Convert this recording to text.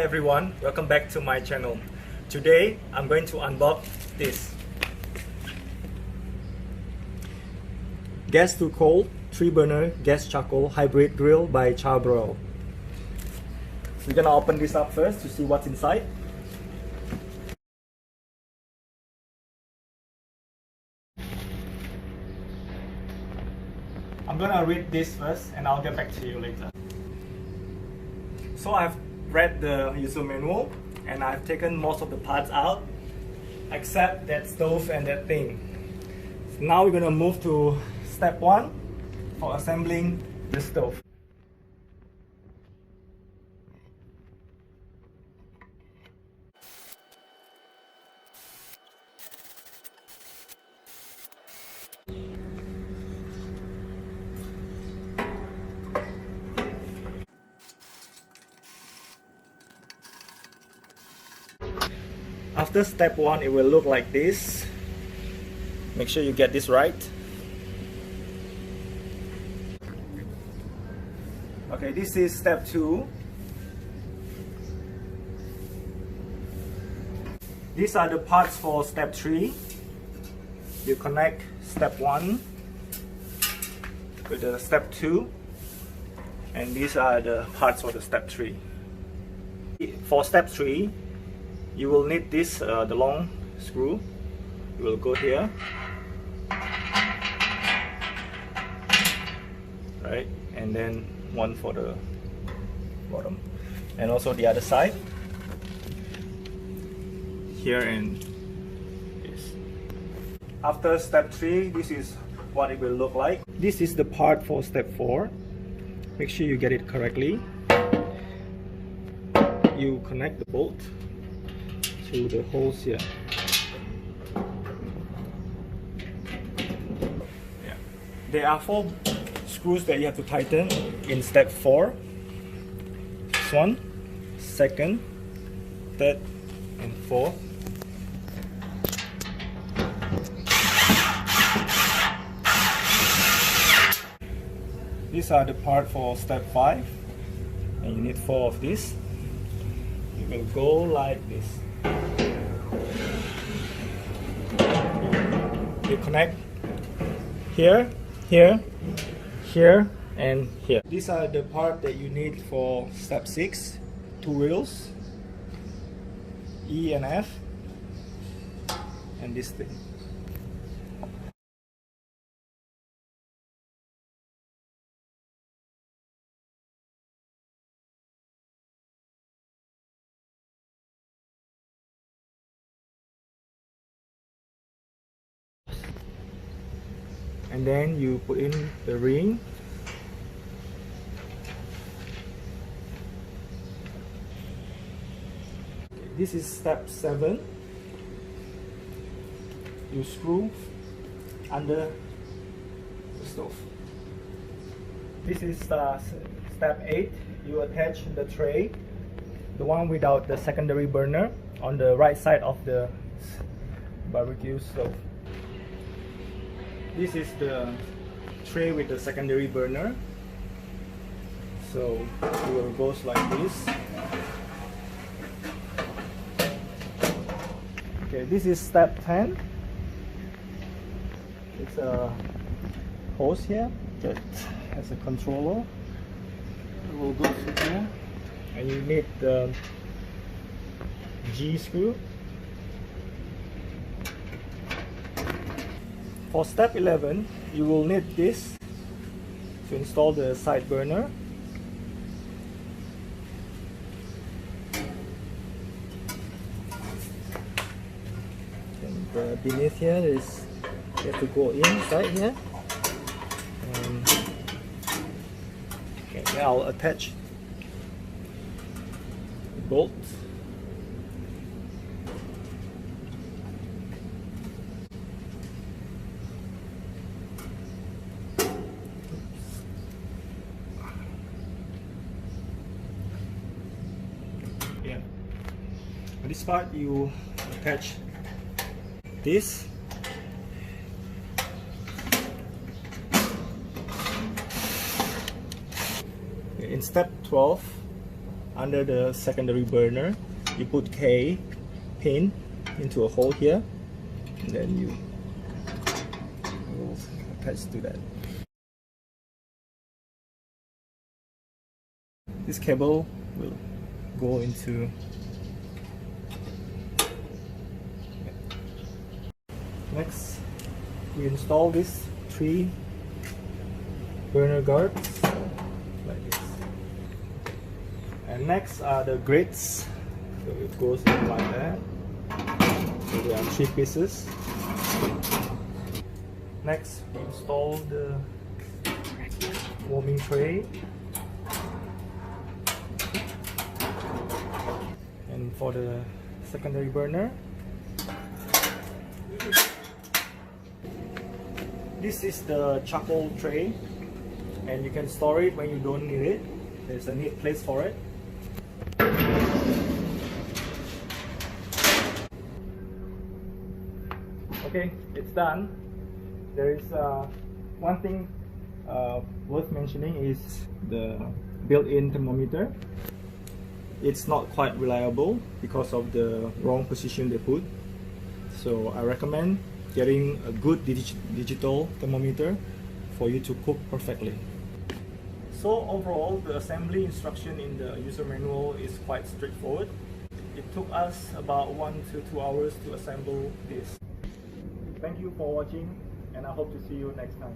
everyone, welcome back to my channel. Today I'm going to unbox this Gas2Coal 3-burner gas charcoal hybrid grill by CharBroil. We're gonna open this up first to see what's inside. I'm gonna read this first and I'll get back to you later. So I've read the user manual and I've taken most of the parts out except that stove and that thing. So now we're gonna move to step 1 for assembling the stove. After step 1, it will look like this. Make sure you get this right. Okay, this is step 2. These are the parts for step 3. You connect step 1 with the step 2, and these are the parts for the step 3. For step 3, you will need this, the long screw. You will go here, right, and then one for the bottom, and also the other side, here and this. After step 3, this is what it will look like. This is the part for step 4. Make sure you get it correctly. You connect the bolt to the holes here. Yeah. There are 4 screws that you have to tighten in step 4. This one, second, third, and fourth. These are the part for step 5, and you need 4 of these. You will go like this. You connect here, here, here, and here. These are the part that you need for step 6. 2 wheels, E and F, and this thing. And then you put in the ring. This is step 7. You screw under the stove. This is step 8. You attach the tray, the one without the secondary burner, on the right side of the barbecue stove. This is the tray with the secondary burner. So it will go like this. Okay, this is step 10. It's a hose here that has a controller. It will go through here, and you need the G screw. For step 11, you will need this to install the side burner. And beneath here is, you have to go inside here. Okay, now I'll attach the bolt. On this part, you attach this. In step 12, under the secondary burner, you put K pin into a hole here, and then you will attach to that. This cable will go into. Next, we install these 3 burner guards like this. And next are the grids. So it goes in like that. So there are 3 pieces. Next, we install the warming tray. And for the secondary burner, this is the charcoal tray, and you can store it when you don't need it. There's a neat place for it. Okay, it's done. There is one thing worth mentioning is the built-in thermometer. It's not quite reliable because of the wrong position they put. So I recommend getting a good digital thermometer for you to cook perfectly. So overall, the assembly instruction in the user manual is quite straightforward. It took us about 1 to 2 hours to assemble this. Thank you for watching, and I hope to see you next time.